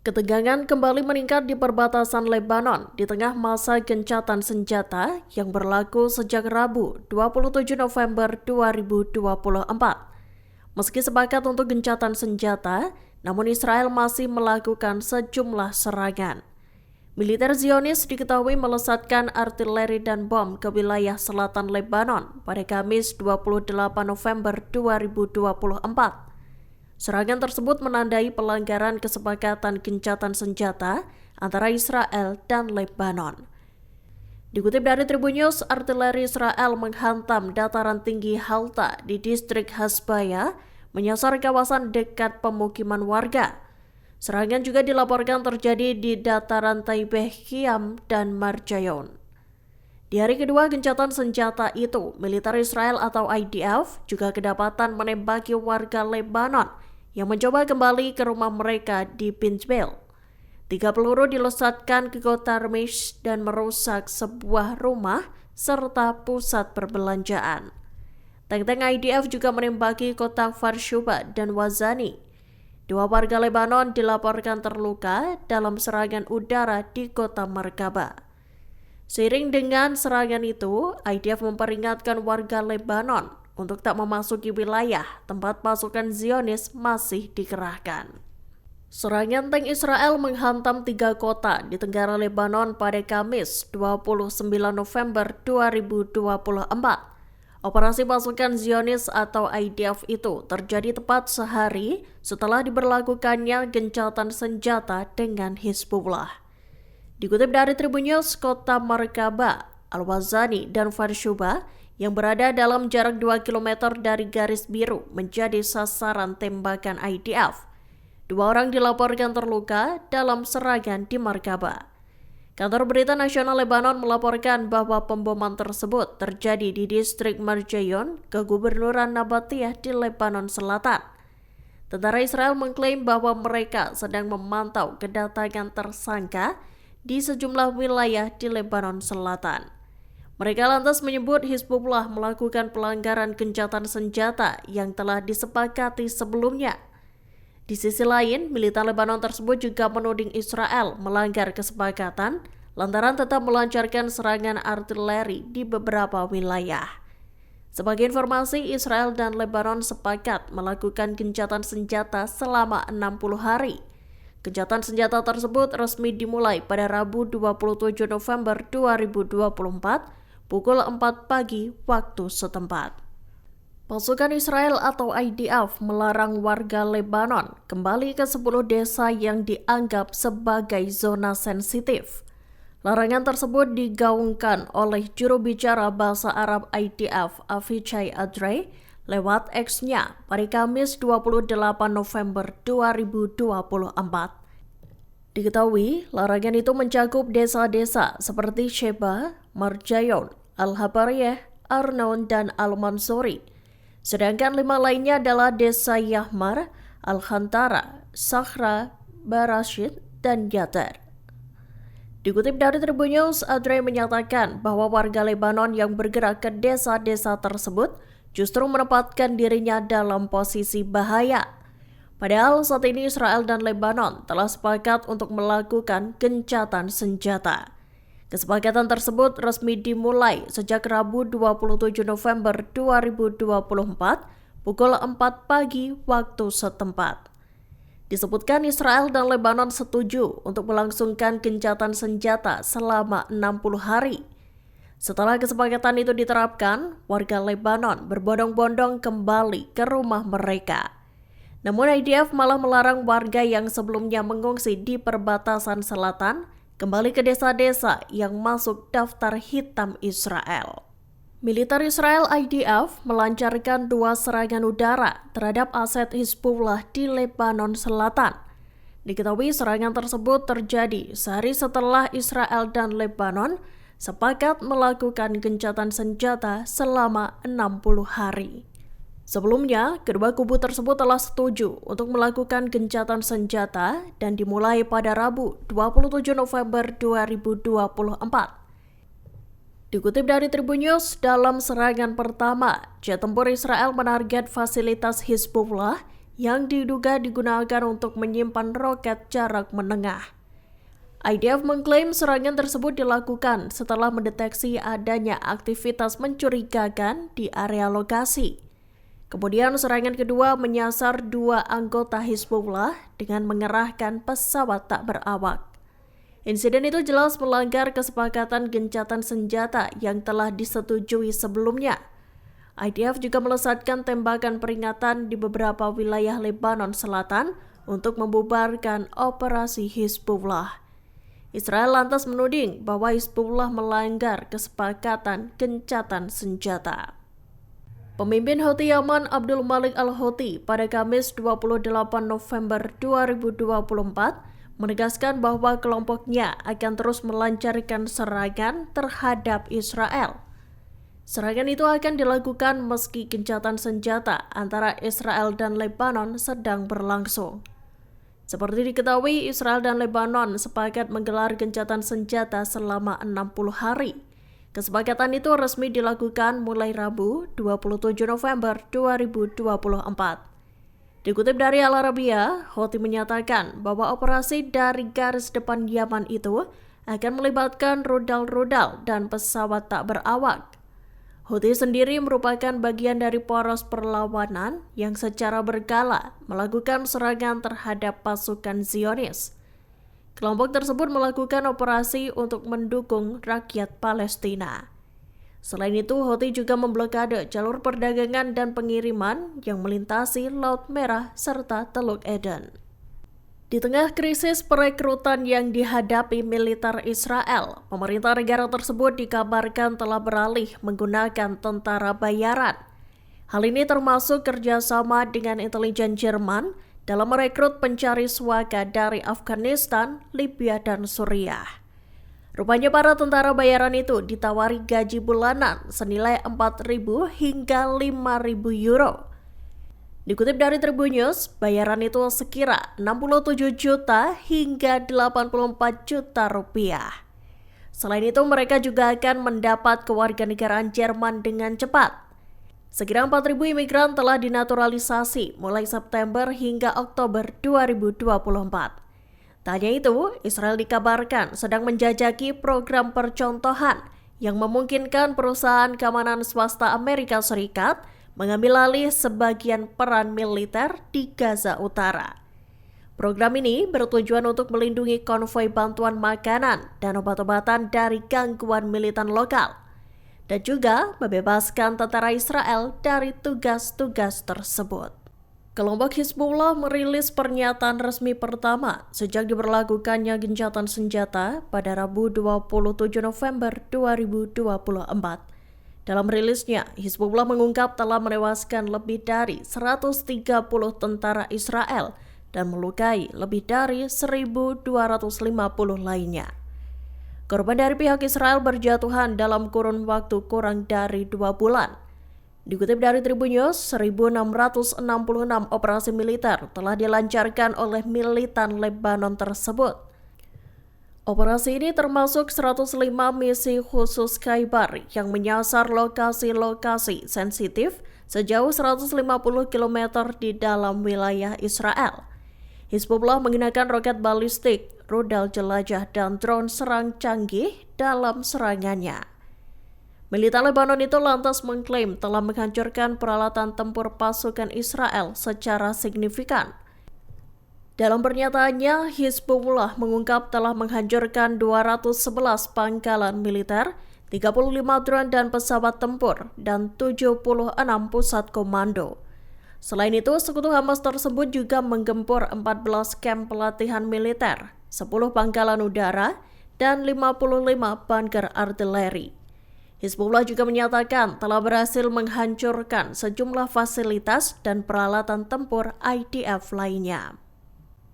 Ketegangan kembali meningkat di perbatasan Lebanon di tengah masa gencatan senjata yang berlaku sejak Rabu 27 November 2024. Meski sepakat untuk gencatan senjata, namun Israel masih melakukan sejumlah serangan. Militer Zionis diketahui melesatkan artileri dan bom ke wilayah selatan Lebanon pada Kamis 28 November 2024. Serangan tersebut menandai pelanggaran kesepakatan gencatan senjata antara Israel dan Lebanon. Dikutip dari Tribun News, artileri Israel menghantam dataran tinggi Halta di distrik Hasbaya, menyasar kawasan dekat pemukiman warga. Serangan juga dilaporkan terjadi di dataran Taibeh Khiam dan Marjayon. Di hari kedua gencatan senjata itu, militer Israel atau IDF juga kedapatan menembaki warga Lebanon yang mencoba kembali ke rumah mereka di Pinjbel. 3 peluru dilesatkan ke kota Remish dan merusak sebuah rumah serta pusat perbelanjaan. Tank-tank IDF juga menembaki kota Farshuba dan Wazani. 2 warga Lebanon dilaporkan terluka dalam serangan udara di kota Merkaba. Seiring dengan serangan itu, IDF memperingatkan warga Lebanon untuk tak memasuki wilayah tempat pasukan Zionis masih dikerahkan. Serangan tank Israel menghantam 3 kota di tenggara Lebanon pada Kamis 29 November 2024. Operasi pasukan Zionis atau IDF itu terjadi tepat sehari setelah diberlakukannya gencatan senjata dengan Hizbullah. Dikutip dari Tribun News, kota Merkaba, Al-Wazani, dan Farshuba yang berada dalam jarak 2 km dari garis biru menjadi sasaran tembakan IDF. 2 orang dilaporkan terluka dalam serangan di Merkaba. Kantor Berita Nasional Lebanon melaporkan bahwa pemboman tersebut terjadi di distrik Marjayon, Kegubernuran Nabatiyah di Lebanon Selatan. Tentara Israel mengklaim bahwa mereka sedang memantau kedatangan tersangka di sejumlah wilayah di Lebanon Selatan. Mereka lantas menyebut Hizbullah melakukan pelanggaran gencatan senjata yang telah disepakati sebelumnya. Di sisi lain, militer Lebanon tersebut juga menuding Israel melanggar kesepakatan lantaran tetap melancarkan serangan artileri di beberapa wilayah. Sebagai informasi, Israel dan Lebanon sepakat melakukan gencatan senjata selama 60 hari. Gencatan senjata tersebut resmi dimulai pada Rabu 27 November 2024 pukul 4 pagi waktu setempat. Pasukan Israel atau IDF melarang warga Lebanon kembali ke 10 desa yang dianggap sebagai zona sensitif. Larangan tersebut digaungkan oleh juru bicara bahasa Arab IDF Avichai Adrei lewat X-nya pada Kamis 28 November 2024. Diketahui, larangan itu mencakup desa-desa seperti Sheba, Marjayon, Al-Habariyah, Arnon, dan Al-Mansuri. Sedangkan 5 lainnya adalah desa Yahmar, Al-Khantara, Sakhra, Barashid, dan Yatar. Dikutip dari Tribun News, Adrei menyatakan bahwa warga Lebanon yang bergerak ke desa-desa tersebut justru menempatkan dirinya dalam posisi bahaya. Padahal saat ini Israel dan Lebanon telah sepakat untuk melakukan gencatan senjata. Kesepakatan tersebut resmi dimulai sejak Rabu 27 November 2024 pukul 4 pagi waktu setempat. Disebutkan Israel dan Lebanon setuju untuk melangsungkan gencatan senjata selama 60 hari. Setelah kesepakatan itu diterapkan, warga Lebanon berbondong-bondong kembali ke rumah mereka. Namun IDF malah melarang warga yang sebelumnya mengungsi di perbatasan selatan kembali ke desa-desa yang masuk daftar hitam Israel. Militer Israel IDF melancarkan 2 serangan udara terhadap aset Hizbullah di Lebanon Selatan. Diketahui serangan tersebut terjadi sehari setelah Israel dan Lebanon sepakat melakukan gencatan senjata selama 60 hari. Sebelumnya, kedua kubu tersebut telah setuju untuk melakukan gencatan senjata dan dimulai pada Rabu 27 November 2024. Dikutip dari Tribun News, dalam serangan pertama, jet tempur Israel menarget fasilitas Hizbullah yang diduga digunakan untuk menyimpan roket jarak menengah. IDF mengklaim serangan tersebut dilakukan setelah mendeteksi adanya aktivitas mencurigakan di area lokasi. Kemudian serangan kedua menyasar 2 anggota Hizbullah dengan mengerahkan pesawat tak berawak. Insiden itu jelas melanggar kesepakatan gencatan senjata yang telah disetujui sebelumnya. IDF juga melesatkan tembakan peringatan di beberapa wilayah Lebanon Selatan untuk membubarkan operasi Hizbullah. Israel lantas menuding bahwa Hizbullah melanggar kesepakatan gencatan senjata. Pemimpin Houthi Yaman Abdul Malik al-Houthi pada Kamis 28 November 2024 menegaskan bahwa kelompoknya akan terus melancarkan serangan terhadap Israel. Serangan itu akan dilakukan meski gencatan senjata antara Israel dan Lebanon sedang berlangsung. Seperti diketahui, Israel dan Lebanon sepakat menggelar gencatan senjata selama 60 hari. Kesepakatan itu resmi dilakukan mulai Rabu 27 November 2024. Dikutip dari Al Arabiya, Houthi menyatakan bahwa operasi dari garis depan Yaman itu akan melibatkan rudal-rudal dan pesawat tak berawak. Houthi sendiri merupakan bagian dari poros perlawanan yang secara berkala melakukan serangan terhadap pasukan Zionis. Kelompok tersebut melakukan operasi untuk mendukung rakyat Palestina. Selain itu, Houthi juga memblokade jalur perdagangan dan pengiriman yang melintasi Laut Merah serta Teluk Eden. Di tengah krisis perekrutan yang dihadapi militer Israel, pemerintah negara tersebut dikabarkan telah beralih menggunakan tentara bayaran. Hal ini termasuk kerjasama dengan intelijen Jerman dalam merekrut pencari suaka dari Afghanistan, Libya, dan Suriah. Rupanya para tentara bayaran itu ditawari gaji bulanan senilai 4.000 hingga 5.000 euro. Dikutip dari Tribun News, bayaran itu sekira 67 juta hingga 84 juta rupiah. Selain itu, mereka juga akan mendapat kewarganegaraan Jerman dengan cepat. Sekira 4.000 imigran telah dinaturalisasi mulai September hingga Oktober 2024. Tak hanya itu, Israel dikabarkan sedang menjajaki program percontohan yang memungkinkan perusahaan keamanan swasta Amerika Serikat mengambil alih sebagian peran militer di Gaza Utara. Program ini bertujuan untuk melindungi konvoi bantuan makanan dan obat-obatan dari gangguan militan lokal, dan juga membebaskan tentara Israel dari tugas-tugas tersebut. Kelompok Hizbullah merilis pernyataan resmi pertama sejak diberlakukannya gencatan senjata pada Rabu 27 November 2024. Dalam rilisnya, Hizbullah mengungkap telah menewaskan lebih dari 130 tentara Israel dan melukai lebih dari 1.250 lainnya. Korban dari pihak Israel berjatuhan dalam kurun waktu kurang dari 2 bulan. Dikutip dari Tribun News, 1.666 operasi militer telah dilancarkan oleh militan Lebanon tersebut. Operasi ini termasuk 105 misi khusus Khaibar yang menyasar lokasi-lokasi sensitif sejauh 150 km di dalam wilayah Israel. Hizbullah menggunakan roket balistik, rudal jelajah, dan drone serang canggih dalam serangannya. Militan Lebanon itu lantas mengklaim telah menghancurkan peralatan tempur pasukan Israel secara signifikan. Dalam pernyataannya, Hizbullah mengungkap telah menghancurkan 211 pangkalan militer, 35 drone dan pesawat tempur, dan 76 pusat komando. Selain itu, sekutu Hamas tersebut juga menggempur 14 kamp pelatihan militer, 10 pangkalan udara, dan 55 bunker artileri. Hizbullah juga menyatakan telah berhasil menghancurkan sejumlah fasilitas dan peralatan tempur IDF lainnya.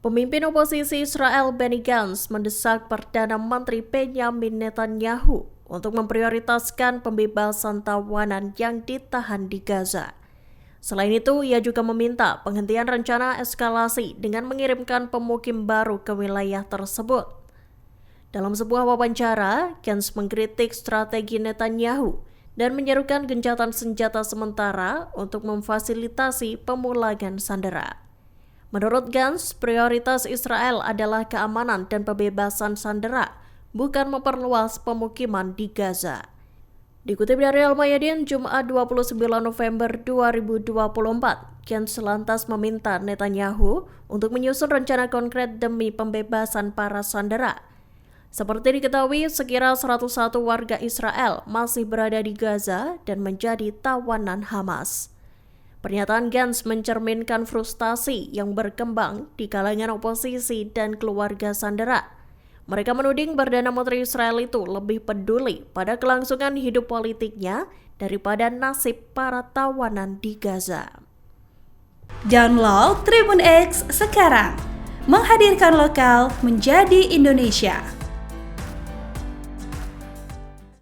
Pemimpin oposisi Israel Benny Gantz mendesak Perdana Menteri Benjamin Netanyahu untuk memprioritaskan pembebasan tawanan yang ditahan di Gaza. Selain itu, ia juga meminta penghentian rencana eskalasi dengan mengirimkan pemukim baru ke wilayah tersebut. Dalam sebuah wawancara, Gantz mengkritik strategi Netanyahu dan menyerukan gencatan senjata sementara untuk memfasilitasi pemulangan sandera. Menurut Gantz, prioritas Israel adalah keamanan dan pembebasan sandera, bukan memperluas pemukiman di Gaza. Dikutip dari Al-Mayadin, Jumat 29 November 2024, Gantz lantas meminta Netanyahu untuk menyusun rencana konkret demi pembebasan para sandera. Seperti diketahui, sekira 101 warga Israel masih berada di Gaza dan menjadi tawanan Hamas. Pernyataan Gantz mencerminkan frustasi yang berkembang di kalangan oposisi dan keluarga sandera. Mereka menuding Perdana Menteri Israel itu lebih peduli pada kelangsungan hidup politiknya daripada nasib para tawanan di Gaza. Download Tribun X sekarang, menghadirkan lokal menjadi Indonesia.